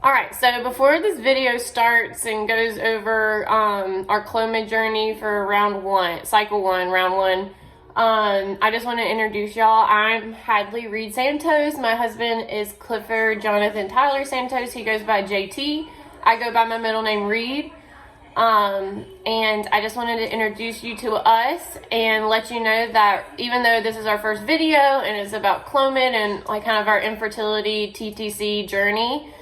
Alright, so before this video starts and goes over our Clomid journey for round one, cycle one, round one, I just want to introduce y'all. I'm Hadley Reed Santos. My husband is Clifford Jonathan Tyler Santos. He goes by JT. I go by my middle name Reed. And I just wanted to introduce you to us and let you know that even though this is our first video and it's about Clomid and like kind of our infertility TTC journey,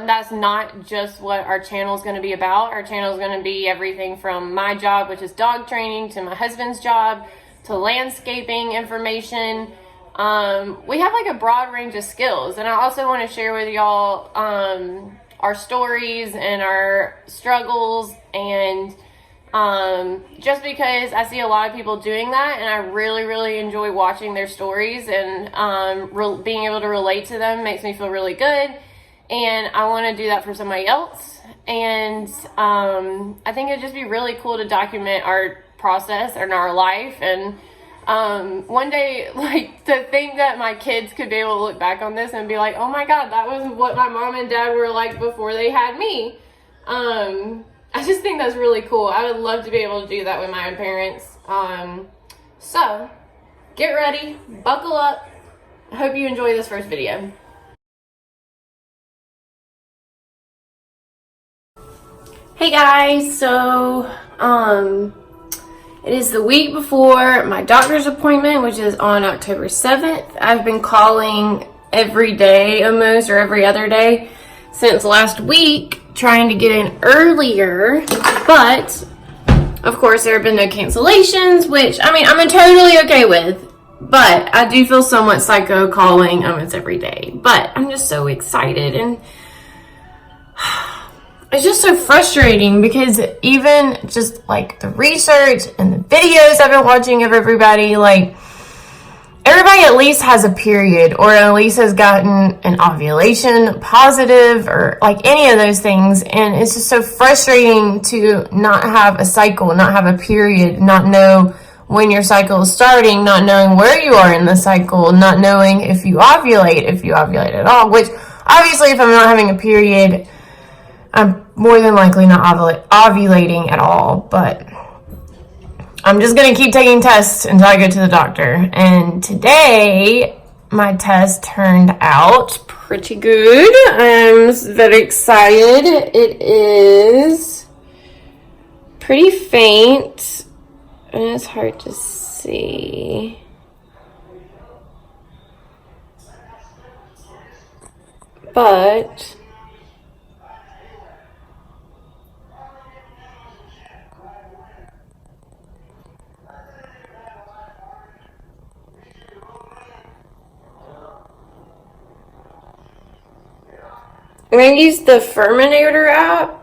that's not just what our channel is going to be about. Our channel is going to be everything from my job, which is dog training, to my husband's job, to landscaping information. We have like a broad range of skills, and I also want to share with y'all our stories and our struggles, and just because I see a lot of people doing that, and I really enjoy watching their stories, and being able to relate to them makes me feel really good. And I want to do that for somebody else. And I think it'd just be really cool to document our process and our life. And one day, like, to think that my kids could be able to look back on this and be like, oh my God, that was what my mom and dad were like before they had me. I just think that's really cool. I would love to be able to do that with my own parents. So get ready, buckle up. I hope you enjoy this first video. Hey guys, so it is the week before my doctor's appointment, which is on October 7th. I've been calling every day almost, or every other day since last week, trying to get in earlier, but of course there have been no cancellations, which I mean I'm totally okay with, but I do feel somewhat psycho calling almost every day. But I'm just so excited, and it's just so frustrating because even just like the research and the videos I've been watching of everybody, like everybody at least has a period, or at least has gotten an ovulation positive, or like any of those things. And it's just so frustrating to not have a cycle, not have a period, not know when your cycle is starting, not knowing where you are in the cycle, not knowing if you ovulate at all, which obviously if I'm not having a period, I'm more than likely not ovulating at all, but I'm just going to keep taking tests until I go to the doctor. And today, my test turned out pretty good. I'm very excited. It is pretty faint, and it's hard to see. But I'm going to use the Ferminator app,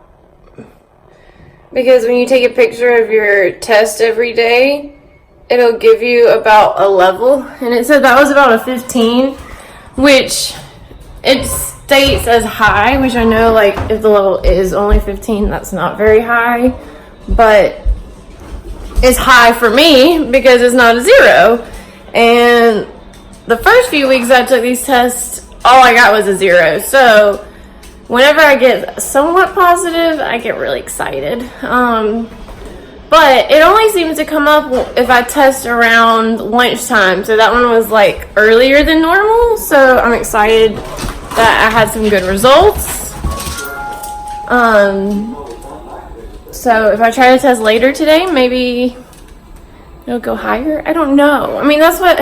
because when you take a picture of your test every day, it'll give you about a level, and it said that was about a 15, which it states as high, which I know, like, if the level is only 15, that's not very high, but it's high for me because it's not a 0. And the first few weeks I took these tests, all I got was a 0. So whenever I get somewhat positive, I get really excited. But it only seems to come up if I test around lunchtime. So that one was like earlier than normal. So I'm excited that I had some good results. So if I try to test later today, maybe it'll go higher. I don't know. I mean, that's what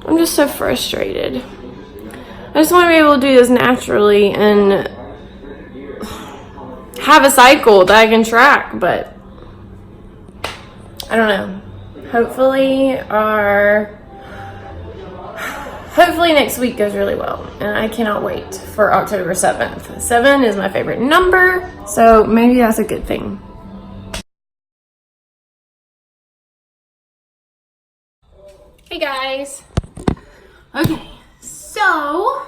I'm just so frustrated. I just want to be able to do this naturally and have a cycle that I can track, but I don't know. Hopefully next week goes really well, and I cannot wait for October 7th. 7 is my favorite number, so maybe that's a good thing. Hey guys. Okay, so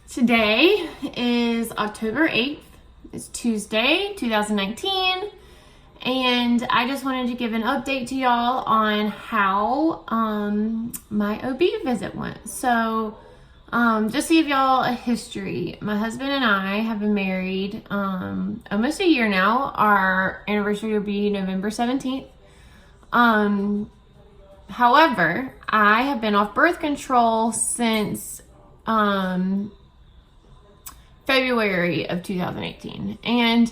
today is October 8th. It's Tuesday, 2019, And I just wanted to give an update to y'all on how my OB visit went. So just to give y'all a history, my husband and I have been married almost a year now. Our anniversary will be November 17th. However, I have been off birth control since February of 2018. And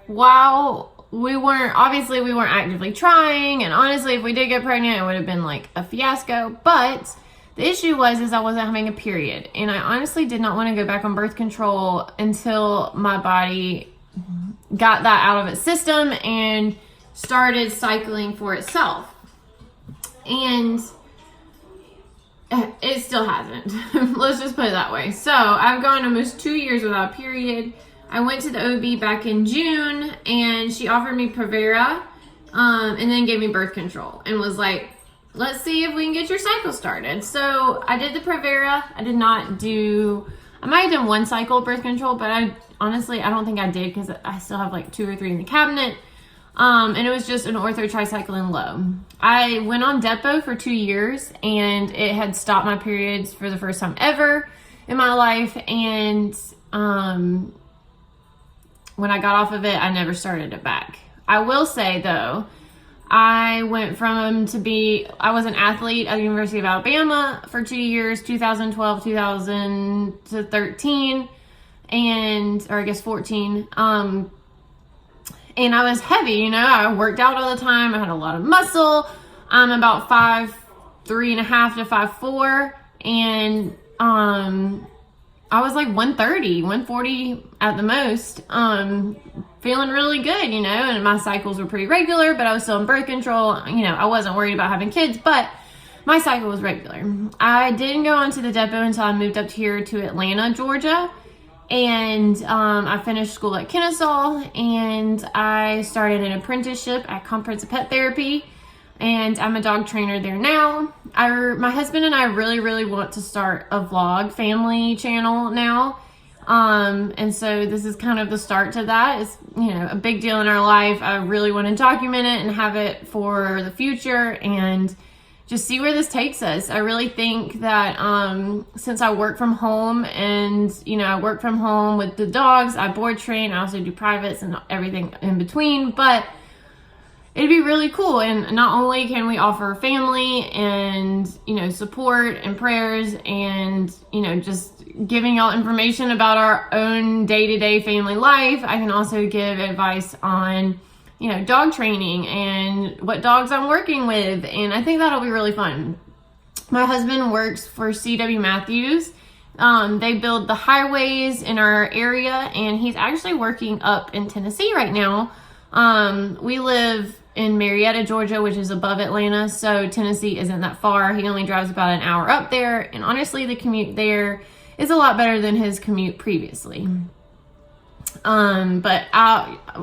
while we weren't actively trying, and honestly, if we did get pregnant, it would have been like a fiasco. But the issue is I wasn't having a period, and I honestly did not want to go back on birth control until my body got that out of its system and started cycling for itself. And it still hasn't. Let's just put it that way. So I've gone almost 2 years without a period. I went to the OB back in June, and she offered me Provera, and then gave me birth control and was like, let's see if we can get your cycle started. So I did the Provera. I might have done one cycle of birth control, but I don't think I did, because I still have like 2 or 3 in the cabinet. And it was just an ortho tricycline low. I went on Depo for 2 years, and it had stopped my periods for the first time ever in my life. And when I got off of it, I never started it back. I will say though, I went from I was an athlete at the University of Alabama for 2 years, 2012, 2013, or I guess 14. And I was heavy, I worked out all the time. I had a lot of muscle. I'm about 5'3.5" to 5'4", and I was like 130, 140 at the most, feeling really good, and my cycles were pretty regular, but I was still in birth control. I wasn't worried about having kids, but my cycle was regular. I didn't go onto the Depo until I moved up here to Atlanta, Georgia, and I finished school at Kennesaw, and I started an apprenticeship at Comprehensive Pet Therapy, and I'm a dog trainer there now. My husband and I really, really want to start a vlog family channel now. And so this is kind of the start to that. It's, a big deal in our life. I really want to document it and have it for the future and just see where this takes us. I really think that since I work from home, and I work from home with the dogs, I board train, I also do privates and everything in between, but it'd be really cool. And not only can we offer family and, support and prayers and, just giving y'all information about our own day-to-day family life, I can also give advice on, dog training and what dogs I'm working with. And I think that'll be really fun. My husband works for C.W. Matthews. They build the highways in our area, and he's actually working up in Tennessee right now. We live in Marietta, Georgia, which is above Atlanta, so Tennessee isn't that far. He only drives about an hour up there, and honestly, the commute there is a lot better than his commute previously. But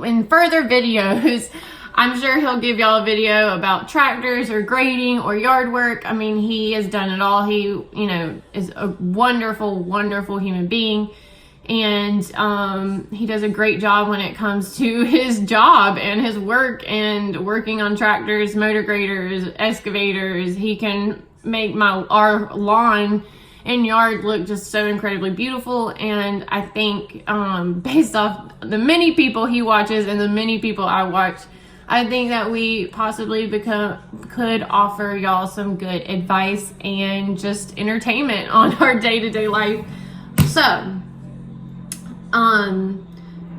in further videos, I'm sure he'll give y'all a video about tractors or grading or yard work. I mean, he has done it all. He, is a wonderful, wonderful human being. And he does a great job when it comes to his job and his work and working on tractors, motor graders, excavators. He can make our lawn and yard look just so incredibly beautiful. And I think based off the many people he watches and the many people I watch, I think that we possibly could offer y'all some good advice and just entertainment on our day-to-day life. So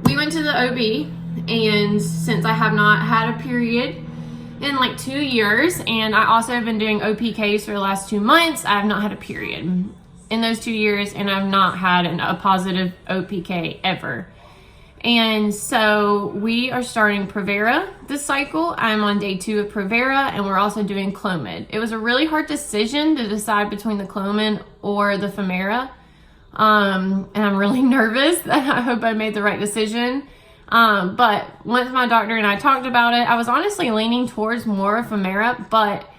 we went to the OB, and since I have not had a period in like 2 years, and I also have been doing OPKs for the last 2 months, I have not had a period in those 2 years, and I've not had a positive OPK ever. And so we are starting Provera this cycle. I'm on day 2 of Provera, and we're also doing Clomid. It was a really hard decision to decide between the Clomid or the Femera. And I'm really nervous that I hope I made the right decision. But once my doctor and I talked about it, I was honestly leaning towards more Femera, but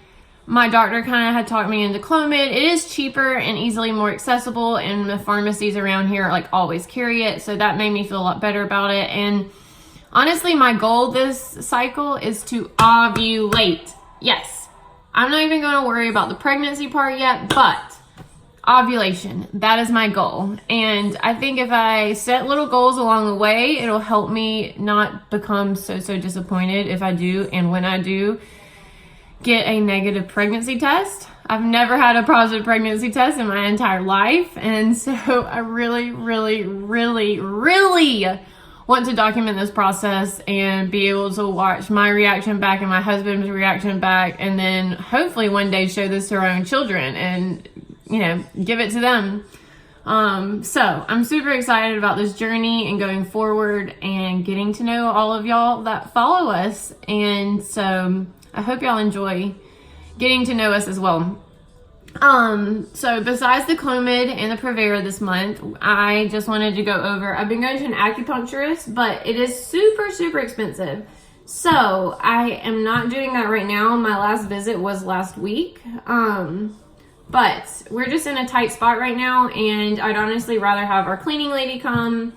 my doctor kind of had talked me into Clomid. It is cheaper and easily more accessible, and the pharmacies around here always carry it, so that made me feel a lot better about it. And Honestly, my goal this cycle is to ovulate. Yes. I'm not even going to worry about the pregnancy part yet, but ovulation, that is my goal. And I think if I set little goals along the way, it'll help me not become so disappointed if I do, and when I do get a negative pregnancy test. I've never had a positive pregnancy test in my entire life, and so I really want to document this process and be able to watch my reaction back and my husband's reaction back, and then hopefully one day show this to our own children and, you know, give it to them. So I'm super excited about this journey and going forward and getting to know all of y'all that follow us. And so I hope y'all enjoy getting to know us as well. So besides the Clomid and the Prevera this month, I just wanted to go over, I've been going to an acupuncturist, but it is super expensive. So I am not doing that right now. My last visit was last week. But we're just in a tight spot right now, and I'd honestly rather have our cleaning lady come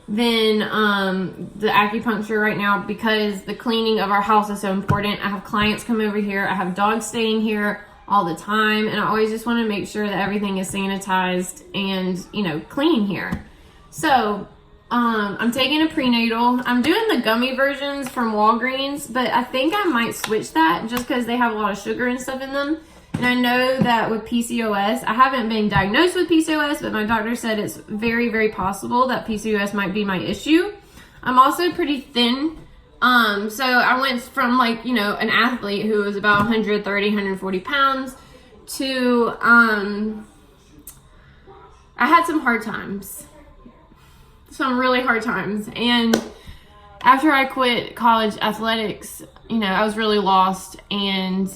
than the acupuncture right now, because the cleaning of our house is so important. I have clients come over here. I have dogs staying here all the time, and I always just want to make sure that everything is sanitized and, you know, clean here. So I'm taking a prenatal. I'm doing the gummy versions from Walgreens, but I think I might switch that just because they have a lot of sugar and stuff in them. And I know that with PCOS, I haven't been diagnosed with PCOS, but my doctor said it's very possible that PCOS might be my issue. I'm also pretty thin. So I went from, like, you know, an athlete who was about 130, 140 pounds to, I had some hard times. Some really hard times. And after I quit college athletics, you know, I was really lost and,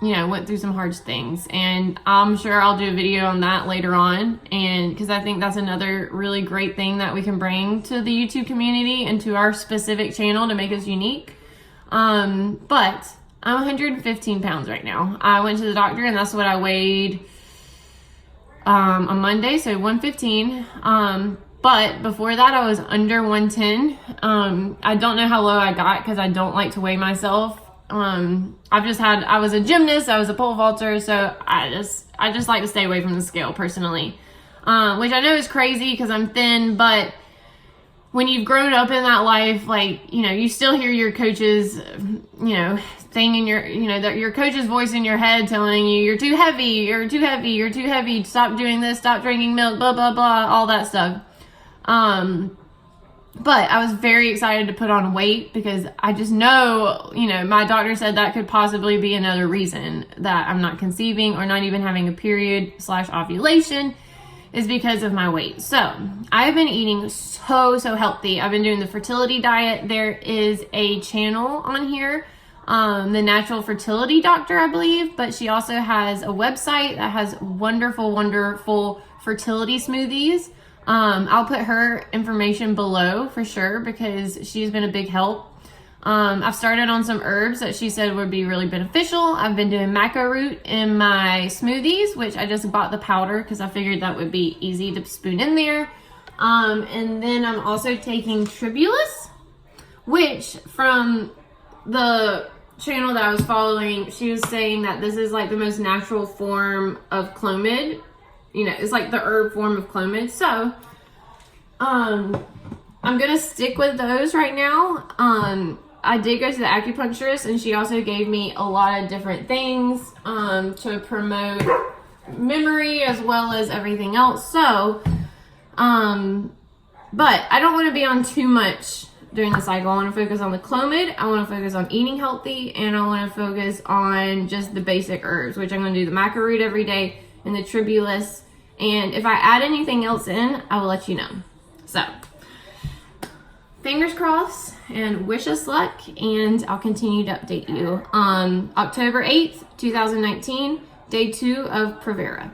you know, went through some hard things, and I'm sure I'll do a video on that later on, and because I think that's another really great thing that we can bring to the YouTube community and to our specific channel to make us unique. But I'm 115 pounds right now. I went to the doctor, and that's what I weighed on Monday, so 115. But before that, I was under 110. I don't know how low I got because I don't like to weigh myself. I was a gymnast, I was a pole vaulter, so I just like to stay away from the scale personally, which I know is crazy because I'm thin, but when you've grown up in that life, like, you know, you still hear your coach's, you know, thing in your, you know, that your coach's voice in your head telling you, you're too heavy, you're too heavy, you're too heavy, stop doing this, stop drinking milk, blah, blah, blah, all that stuff. But I was very excited to put on weight because I just know, you know, my doctor said that could possibly be another reason that I'm not conceiving or not even having a period / ovulation is because of my weight. So I've been eating so healthy. I've been doing the fertility diet. There is a channel on here, the Natural Fertility Doctor, I believe, but she also has a website that has wonderful fertility smoothies. I'll put her information below for sure because she's been a big help. I've started on some herbs that she said would be really beneficial. I've been doing maca root in my smoothies, which I just bought the powder because I figured that would be easy to spoon in there. And then I'm also taking tribulus, which from the channel that I was following, she was saying that this is like the most natural form of Clomid. You know, it's like the herb form of Clomid. So, I'm going to stick with those right now. I did go to the acupuncturist, and she also gave me a lot of different things, to promote memory as well as everything else. So, but I don't want to be on too much during the cycle. I want to focus on the Clomid. I want to focus on eating healthy, and I want to focus on just the basic herbs, which I'm going to do the maca root every day and the tribulus. And if I add anything else in, I will let you know. So, fingers crossed and wish us luck, and I'll continue to update you. October 8th, 2019, day 2 of Prevera.